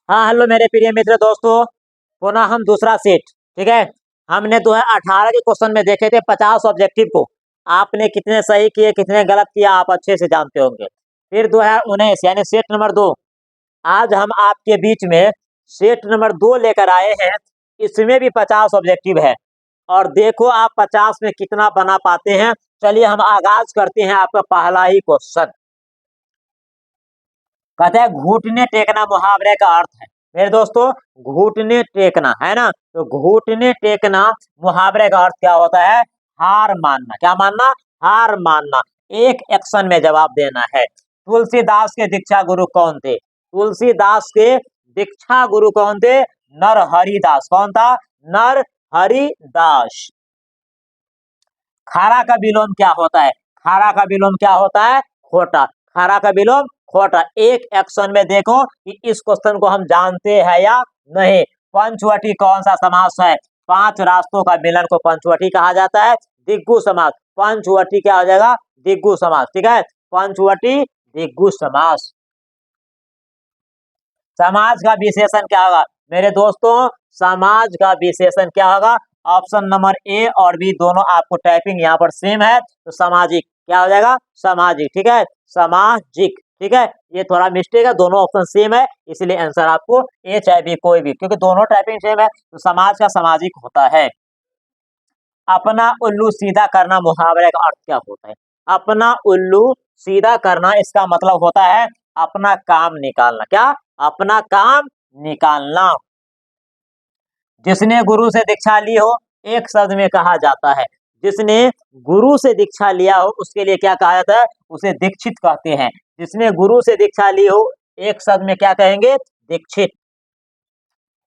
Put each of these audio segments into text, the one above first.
हाँ हेलो मेरे प्रिय मित्र दोस्तों, पुनः हम दूसरा सेट। ठीक है। हमने 2018 के क्वेश्चन में देखे थे 50 ऑब्जेक्टिव को। आपने कितने सही किए कितने गलत किया आप अच्छे से जानते होंगे। फिर 2019 यानी सेट नंबर 2। आज हम आपके बीच में सेट नंबर 2 लेकर आए हैं। इसमें भी 50 ऑब्जेक्टिव है और देखो आप 50 में कितना बना पाते हैं। चलिए हम आगाज करते हैं आपका पहला ही क्वेश्चन। कहते हैं घुटने टेकना मुहावरे का अर्थ है। मेरे दोस्तों घुटने टेकना है ना, तो घुटने टेकना मुहावरे का अर्थ क्या होता है? हार मानना। क्या मानना? हार मानना। एक एक्शन में जवाब देना है। तुलसीदास के दीक्षा गुरु कौन थे? तुलसीदास के दीक्षा गुरु कौन थे? नरहरिदास। कौन था? नरहरिदास। खारा का विलोम क्या होता है? खारा का विलोम क्या होता है? खोटा। खारा का विलोम खोटा। एक एक्शन में देखो कि इस क्वेश्चन को हम जानते हैं या नहीं। पंचवटी कौन सा समास है? 5 रास्तों का मिलन को पंचवटी कहा जाता है। दिग्गु समास। पंचवटी क्या हो जाएगा? दिग्गु समास। ठीक है, पंचवटी दिग्गु समास। समाज का विशेषण क्या होगा? मेरे दोस्तों समाज का विशेषण क्या होगा? ऑप्शन नंबर ए और बी दोनों आपको टाइपिंग यहाँ पर सेम है, तो सामाजिक क्या हो जाएगा? सामाजिक। ठीक है, सामाजिक। ठीक है, ये थोड़ा मिस्टेक है, दोनों ऑप्शन सेम है इसलिए आंसर आपको ए चाहे बी कोई भी, क्योंकि दोनों टाइपिंग सेम है तो समाज का सामाजिक होता है। अपना उल्लू सीधा करना मुहावरे का अर्थ क्या होता है? अपना उल्लू सीधा करना इसका मतलब होता है अपना काम निकालना। क्या? अपना काम निकालना। जिसने गुरु से दीक्षा ली हो एक शब्द में कहा जाता है। जिसने गुरु से दीक्षा लिया हो उसके लिए क्या कहा जाता है? उसे दीक्षित कहते हैं। जिसने गुरु से दीक्षा ली हो एक शब्द में क्या कहेंगे? दीक्षित।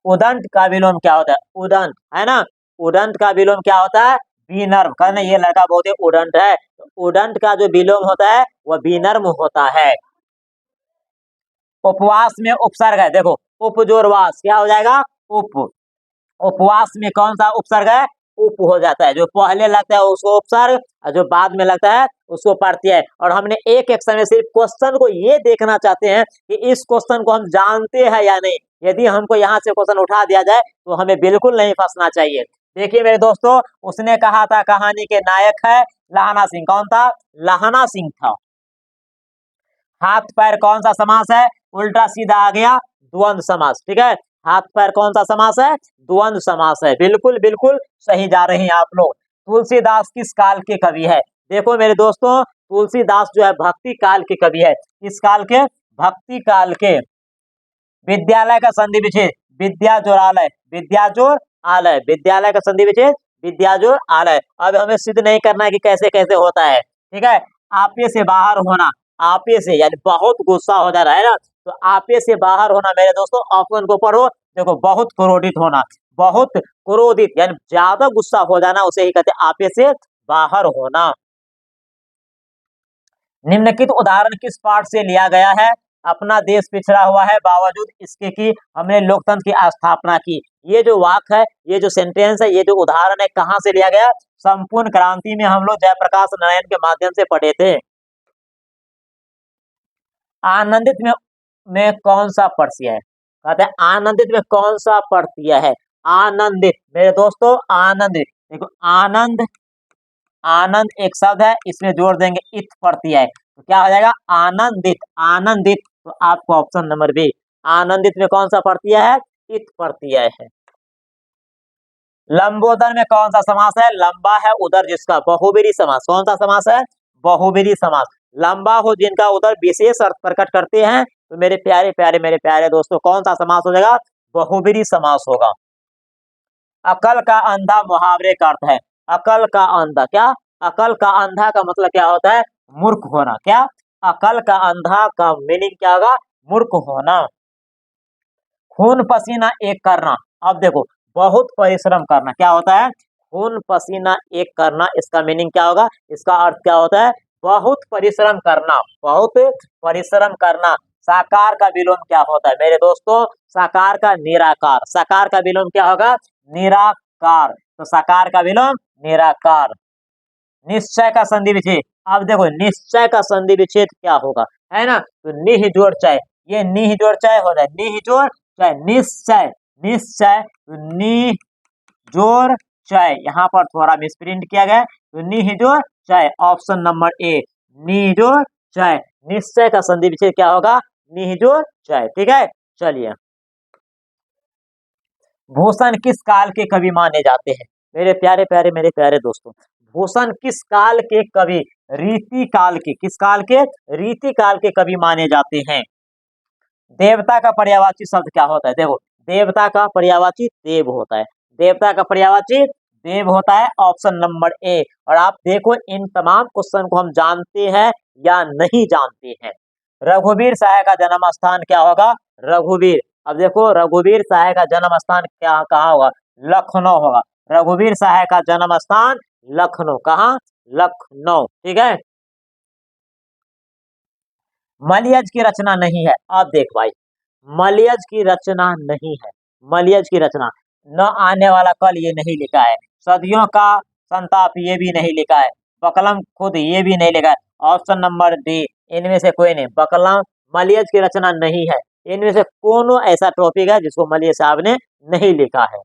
उदंत का विलोम क्या होता है? उदंत है ना, उदंत का विलोम क्या होता है? विनर्म। कहना ये लड़का बहुत ही उदंत है, उदंत का जो विलोम होता है वह विनर्म होता है। उपवास में उपसर्ग है, देखो उपजोरवास क्या हो जाएगा? उप। उपवास में कौन सा उपसर्ग है? उप हो जाता है। जो पहले लगता है उसको उपसर्ग और जो बाद में लगता है उसको प्रत्यय। और हमने एक एक्शन में सिर्फ क्वेश्चन को ये देखना चाहते हैं कि इस क्वेश्चन को हम जानते हैं या नहीं। यदि हमको यहाँ से क्वेश्चन उठा दिया जाए तो हमें बिल्कुल नहीं फंसना चाहिए। देखिए मेरे दोस्तों, उसने कहा था कहानी के नायक है लहाना सिंह। कौन था? लहाना सिंह था। हाथ पैर कौन सा समास है? उल्टा सीधा आ गया, द्वंद्व समास। ठीक है, हाथ पैर कौन सा समास है? द्वंद्व समास है। बिल्कुल बिल्कुल सही जा रहे हैं आप लोग। तुलसीदास किस काल के कवि है? देखो मेरे दोस्तों, तुलसीदास जो है भक्ति काल के कवि है। किस काल के? भक्ति काल के। विद्यालय का संधि विच्छेद विद्याजोर आलय। विद्याजोर आलय। विद्यालय का संधि विच्छेद विद्याजोर आलय। अब हमें सिद्ध नहीं करना है कि कैसे कैसे होता है। ठीक है, आपे से बाहर होना। आपे से यानी बहुत गुस्सा हो जा रहा है ना, तो आपे से बाहर होना मेरे दोस्तों ऑप्शन को पढ़ो। देखो बहुत क्रोधित होना, बहुत क्रोधित यानी ज्यादा गुस्सा हो जाना उसे ही कहते हैं आपे से बाहर होना। निम्नलिखित उदाहरण किस पाठ से लिया गया है? अपना देश पिछड़ा हुआ है बावजूद इसके कि हमने लोकतंत्र की स्थापना की। ये जो वाक्य है, ये जो सेंटेंस है, ये जो उदाहरण है कहाँ से लिया गया? संपूर्ण क्रांति में हम लोग जयप्रकाश नारायण के माध्यम से पढ़े थे। आनंदित में कौन सा प्रत्यय है? कहते हैं आनंदित में कौन सा प्रत्यय है? आनंदित मेरे दोस्तों, आनंदित। देखो आनंद, आनंद एक शब्द है, इसमें जोड़ देंगे इत प्रत्यय तो क्या हो जाएगा? आनंदित। आनंदित, तो आपको ऑप्शन नंबर बी आनंदित में कौन सा प्रत्यय है? इत प्रत्यय है। लंबोदर में कौन सा समास है? लंबा है उदर जिसका, बहुब्रीहि समास। कौन सा समास है? बहुब्रीहि समास। लंबा हो जिनका उदर विशेष अर्थ प्रकट करते हैं, तो मेरे प्यारे प्यारे मेरे प्यारे दोस्तों कौन सा समास हो जाएगा? बहुब्रीहि समास होगा। अकल का अंधा मुहावरे का अर्थ है। अकल का अंधा क्या? अकल का अंधा का मतलब क्या होता है? मूर्ख होना। क्या? अकल का अंधा का मीनिंग क्या होगा? मूर्ख होना। खून पसीना एक करना। अब देखो बहुत परिश्रम करना क्या होता है? खून पसीना एक करना, इसका मीनिंग क्या होगा? इसका अर्थ क्या होता है? बहुत परिश्रम करना। बहुत परिश्रम करना। साकार का विलोम क्या होता है मेरे दोस्तों? साकार का निराकार। साकार का विलोम क्या होगा? निराकार। तो साकार का विलोम निराकार। निश्चय का संधि विच्छेद। अब देखो निश्चय का संधि विच्छेद क्या होगा, है ना? तो निह जोड़ चय, ये निह जोड़ चय हो जाए, निह जोड़ चय, निश्चय, निश्चय, तो नी जोर चय, यहाँ पर थोड़ा मिसप्रिंट किया गया, तो निजोर चय, ऑप्शन नंबर ए, निजोर चय। निश्चय का संधि विच्छेद क्या होगा? निजोर चय। ठीक है, चलिए। भूषण किस काल के कवि माने जाते हैं? मेरे प्यारे प्यारे मेरे प्यारे दोस्तों, भूषण किस काल के कवि? रीति काल के, किस काल के? रीति काल के कवि माने जाते हैं। देवता का पर्यायवाची शब्द क्या होता है? देखो, देवता का पर्यायवाची देव होता है, देवता का पर्यायवाची देव होता है, ऑप्शन नंबर ए। और आप देखो इन तमाम क्वेश्चन को हम जानते हैं या नहीं जानते हैं। रघुवीर सहाय का जन्म स्थान क्या होगा? रघुवीर, अब देखो रघुवीर सहाय का जन्म स्थान क्या कहाँ होगा? लखनऊ होगा। रघुवीर सहाय का जन्म स्थान लखनऊ, कहाँ? लखनऊ। ठीक है, मलयज की रचना नहीं है। आप देख भाई, मलयज की रचना नहीं है, मलयज की रचना, न आने वाला कल ये नहीं लिखा है, सदियों का संताप ये भी नहीं लिखा है, बकलम खुद ये भी नहीं लिखा है, ऑप्शन नंबर डी, इनमें से कोई नहीं। बकलम मलयज की रचना नहीं है, इनमें से कौन ऐसा टॉपिक है जिसको मलय साहब ने नहीं लिखा है।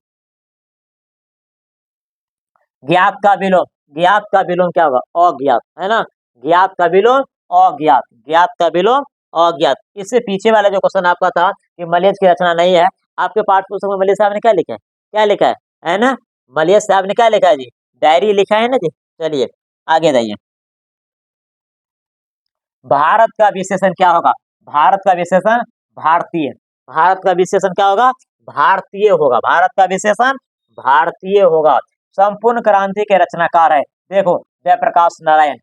ज्ञात का विलोम, ज्ञात का विलोम क्या होगा? अज्ञात, है ना? ज्ञात का विलोम अज्ञात, ज्ञात का विलोम अज्ञात। इससे पीछे वाला जो क्वेश्चन आपका था कि मलयज की रचना नहीं है, आपके पाठ पुस्तक में मलय साहब ने क्या लिखा है? क्या लिखा है ना? मलय साहब ने क्या लिखा है जी? डायरी लिखा है ना जी। चलिए आगे जाइए। भारत का विशेषण क्या होगा? भारत का विशेषण भारतीय, भारत का विशेषण क्या होगा? भारतीय होगा, भारत का विशेषण भारतीय होगा। संपूर्ण क्रांति के रचनाकार है, देखो जयप्रकाश नारायण।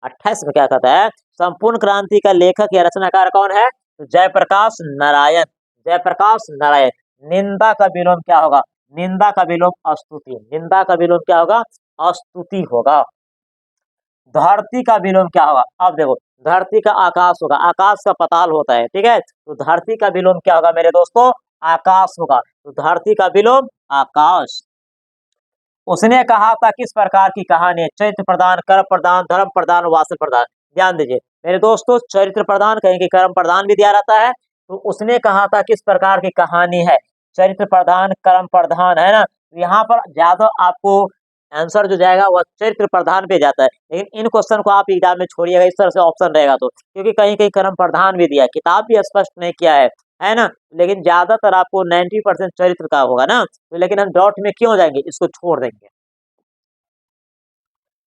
28 में क्या कहता है? संपूर्ण क्रांति का लेखक या रचनाकार कौन है? तो जयप्रकाश नारायण, जयप्रकाश नारायण। निंदा का विलोम क्या होगा? निंदा का विलोम अस्तुति, निंदा का विलोम क्या होगा? अस्तुति होगा। धरती का विलोम क्या होगा? अब देखो, धरती का आकाश होगा, आकाश का पताल होता है, ठीक है, तो धरती का विलोम क्या होगा मेरे दोस्तों? आकाश होगा, तो धरती का विलोम आकाश। उसने कहा था किस प्रकार की कहानी है? चरित्र प्रधान, कर्म प्रधान, धर्म प्रधान, वासन प्रधान। ध्यान दीजिए मेरे दोस्तों, चरित्र प्रधान कहीं कि कर्म प्रधान भी दिया रहता है, तो उसने कहा था किस प्रकार की कहानी है? चरित्र प्रधान, कर्म प्रधान, है ना? यहाँ पर ज्यादा आपको आंसर जो जाएगा वह चरित्र प्रधान पे जाता है, लेकिन इन क्वेश्चन को आप एग्जाम में छोड़िएगा, इस तरह से ऑप्शन रहेगा तो, क्योंकि कहीं कहीं कर्म प्रधान भी दिया है, किताब भी स्पष्ट नहीं किया है ना? लेकिन ज्यादातर आपको 90% चरित्र का होगा ना, तो लेकिन हम डॉट में क्यों जाएंगे, इसको छोड़ देंगे।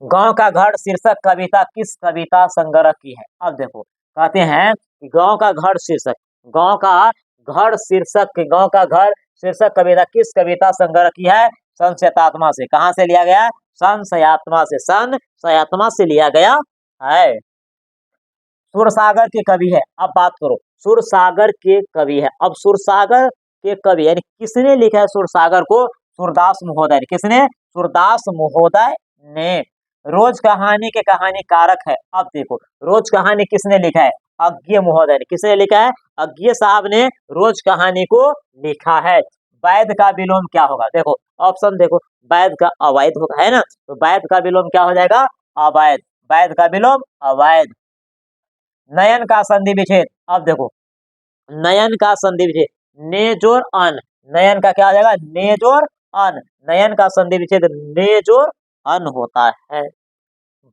गांव का घर शीर्षक कविता किस कविता संग्रह की है? अब देखो, कहते हैं कि गांव का घर शीर्षक, गांव का घर शीर्षक, गांव का घर शीर्षक कविता किस कविता संग्रह की है? संशयात्मा से। कहां से लिया गया? संशयात्मा से, संशयात्मा से लिया गया है। सुरसागर के कवि है, अब बात करो, सुरसागर के कवि है। अब सुरसागर के कवि यानी किसने लिखा है सुरसागर को? सूरदास महोदय ने। किसने? सूरदास महोदय ने। रोज कहानी के कहानी कारक है। अब देखो, रोज कहानी किसने लिखा है? अज्ञे महोदय ने। किसने लिखा है? अज्ञे साहब ने रोज कहानी को लिखा है। वैध का विलोम क्या होगा? देखो ऑप्शन देखो, वैध का अवैध होगा, है ना? तो वैध का विलोम क्या हो जाएगा? अवैध, वैध का विलोम अवैध। नयन का संधि विच्छेद, अब देखो, नयन का संधि विच्छेद, ने जोर अन, नयन का क्या आ जाएगा? ने जोर अन, नयन का संधि विच्छेद ने जोर अन होता है।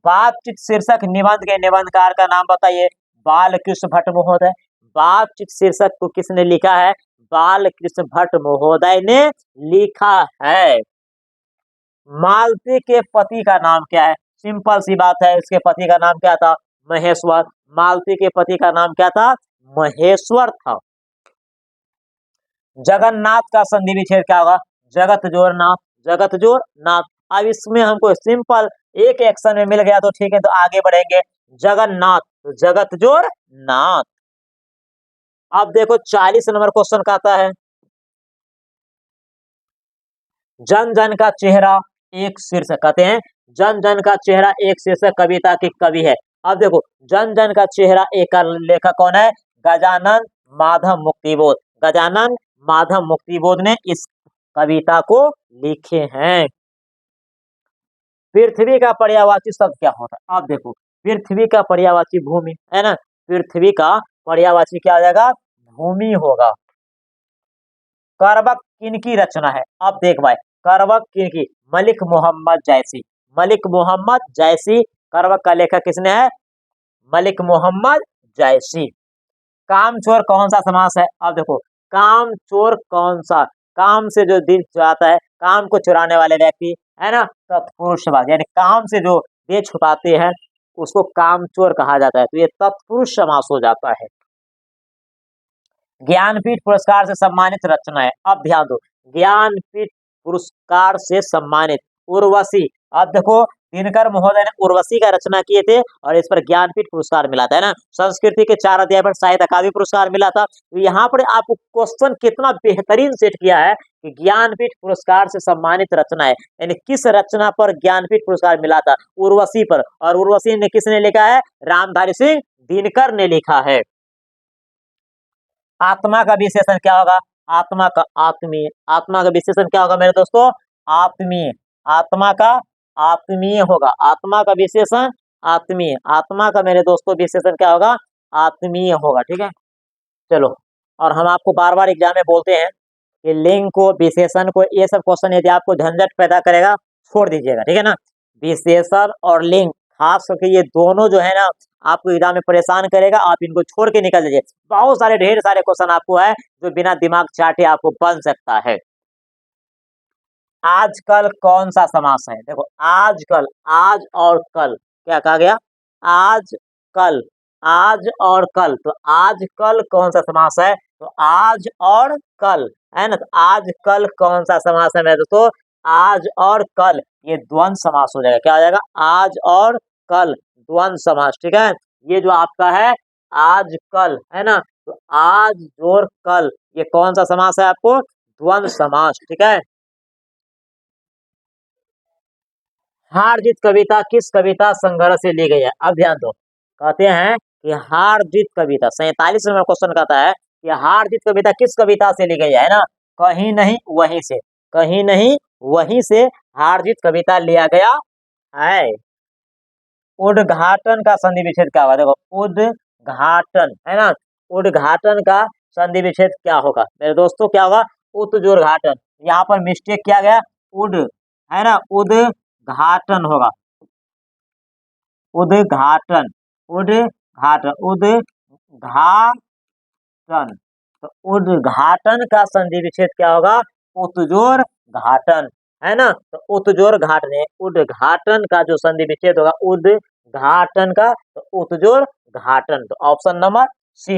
बातचीत शीर्षक निबंध के निबंधकार का नाम बताइए। बालकृष्ण भट्ट महोदय। बातचीत शीर्षक को किसने लिखा है? बालकृष्ण भट्ट महोदय ने लिखा है। मालती के पति का नाम क्या है? सिंपल सी बात है, इसके पति का नाम क्या था? महेश्वर। मालती के पति का नाम क्या था? महेश्वर था। जगन्नाथ का संधि विच्छेद क्या होगा? जगत जोर नाथ, जगत जोर नाथ। अब इसमें हमको सिंपल एक एक्शन में मिल गया तो ठीक है, तो आगे बढ़ेंगे। जगन्नाथ, तो जगत जोर नाथ। अब देखो 40 नंबर क्वेश्चन का आता है, जन जन का चेहरा एक शीर्षक, कहते हैं जन जन का चेहरा एक शीर्षक कविता की कवि है। अब देखो, जन जन का चेहरा एक का लेखक कौन है? गजानन माधव मुक्तिबोध। गजानन माधव मुक्तिबोध ने इस कविता को लिखे हैं। पृथ्वी का पर्यायवाची शब्द क्या होता है? अब देखो, पृथ्वी का पर्यायवाची भूमि, है ना? पृथ्वी का पर्यायवाची क्या हो जाएगा? भूमि होगा। करवक किनकी रचना है? अब देख भाई, करवक किनकी? मलिक मोहम्मद जैसी। मलिक मोहम्मद जैसी करवक का लेखक किसने है? मलिक मोहम्मद जैसी। कामचोर कौन सा समास है? अब देखो, कामचोर कौन सा? काम से जो दिल चुराता है, काम को चुराने वाले व्यक्ति है ना, तत्पुरुष समास, यानी काम से जो दे छुपाते हैं उसको कामचोर कहा जाता है, तो ये तत्पुरुष समास हो जाता है। ज्ञानपीठ पुरस्कार से सम्मानित रचना है। अब ध्यान दो, ज्ञानपीठ पुरस्कार से सम्मानित उर्वशी। अब देखो, दिनकर महोदय ने उर्वशी का रचना किए थे और इस पर ज्ञानपीठ पुरस्कार मिला था, है ना। संस्कृति के 4 अध्याय पर साहित्य अकादमी पुरस्कार मिला था। तो यहाँ पर आपको क्वेश्चन कितना बेहतरीन सेट किया है कि ज्ञानपीठ पुरस्कार से सम्मानित रचना है, यानी किस रचना पर ज्ञानपीठ पुरस्कार मिला था? उर्वशी पर। और उर्वशी ने किसने लिखा है? रामधारी सिंह दिनकर ने लिखा है। आत्मा का विशेषण क्या होगा? आत्मा का आत्मीय। आत्मा का विशेषण क्या होगा मेरे दोस्तों? आत्मीय। आत्मा का आत्मीय होगा। आत्मा का विशेषण आत्मीय। आत्मा का मेरे दोस्तों विशेषण क्या होगा? आत्मीय होगा, ठीक है। चलो, और हम आपको बार बार एग्जाम में बोलते हैं कि लिंग को, विशेषण को, ये सब क्वेश्चन यदि आपको झंझट पैदा करेगा छोड़ दीजिएगा, ठीक है ना। विशेषण और लिंग, खास करके ये दोनों जो है ना आपको एग्जाम में परेशान करेगा, आप इनको छोड़ के निकल जाइए। बहुत सारे, ढेर सारे क्वेश्चन आपको है जो बिना दिमाग चाटे आपको बन सकता है। आजकल कौन सा समास है? देखो, आजकल, आज और कल, क्या कहा गया? आज कल, आज और कल, तो आजकल कौन सा समास है? तो आज और कल, है ना। तो आज कल कौन सा समास है मेरे दोस्तों? आज और कल, ये द्वंद्व समास हो जाएगा। क्या हो जाएगा? आज और कल, द्वंद्व समास, ठीक है। ये जो आपका है आज कल, है ना, तो आज और कल, ये कौन सा समास है आपको? द्वंद्व समास, ठीक है। हार जीत कविता किस कविता संग्रह से ली गई है? अब ध्यान दो, कहते हैं कि हार जीत कविता 47 नंबर क्वेश्चन कहता है कि हार जीत कविता किस कविता से ली गई है ना। कहीं नहीं वहीं से, कहीं नहीं वहीं से हार जीत कविता लिया गया है। उद्घाटन का संधि विच्छेद क्या होगा? देखो, उद्घाटन, है ना, उद्घाटन का संधि विच्छेद क्या होगा मेरे दोस्तों? क्या होगा? उद्घाटन। यहाँ पर मिस्टेक किया गया, उड, है ना, उद्घाटन होगा। उद्घाटन, उद्घाटन, उद्घाटन, तो उद्घाटन का संधि विच्छेद क्या होगा? उत्जोर घाटन, है ना। तो उत्जोर घाटन है, उद्घाटन का जो संधि विच्छेद होगा उद्घाटन का, तो उत्जोर घाटन। तो ऑप्शन नंबर सी।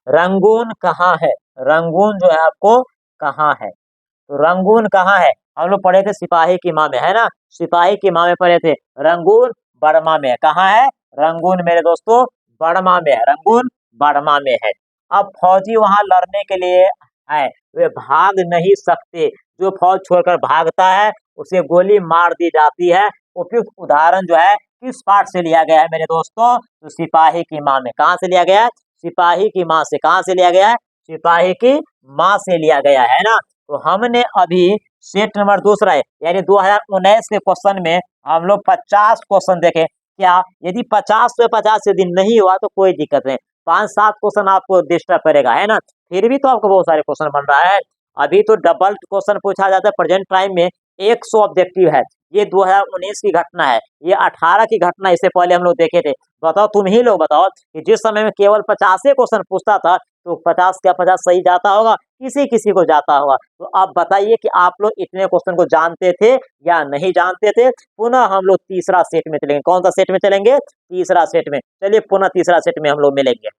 रंगून कहाँ है? रंगून जो है आपको कहाँ है? तो रंगून कहाँ है? हम लोग पढ़े थे सिपाही की माँ में, है ना, सिपाही की माँ में पढ़े थे। रंगून बर्मा में है। कहाँ है? रंगून मेरे दोस्तों बर्मा में है। रंगून बर्मा में है। अब फौजी वहां लड़ने के लिए है, वे भाग नहीं सकते। जो फौज छोड़कर भागता है उसे गोली मार दी जाती है। उपयुक्त उदाहरण जो है किस पाठ से लिया गया है मेरे दोस्तों? तो सिपाही की माँ में। कहाँ से लिया गया है? सिपाही की माँ से। कहाँ से लिया गया है? सिपाही की माँ से लिया गया है ना। तो हमने अभी सेट नंबर दूसरा है, यानी 2019 के क्वेश्चन में हम लोग 50 क्वेश्चन देखे। क्या यदि 50 से 50 यदि नहीं हुआ तो कोई दिक्कत नहीं, 5-7 क्वेश्चन आपको डिस्टर्ब करेगा, है ना। फिर भी तो आपको बहुत सारे क्वेश्चन बन रहा है। अभी तो डबल क्वेश्चन पूछा जाता है प्रेजेंट टाइम में, 100 ऑब्जेक्टिव है। ये 2019 की घटना है, ये 18 की घटना इससे पहले हम लोग देखे थे। बताओ, तुम ही लोग बताओ कि जिस समय में केवल 50 क्वेश्चन पूछता था तो 50 क्या 50 सही जाता होगा? किसी किसी को जाता होगा। तो आप बताइए कि आप लोग इतने क्वेश्चन को जानते थे या नहीं जानते थे। पुनः हम लोग तीसरा सेट में चलेंगे। कौन सा सेट में चलेंगे? तीसरा सेट में। चलिए पुनः तीसरा सेट में हम लोग मिलेंगे।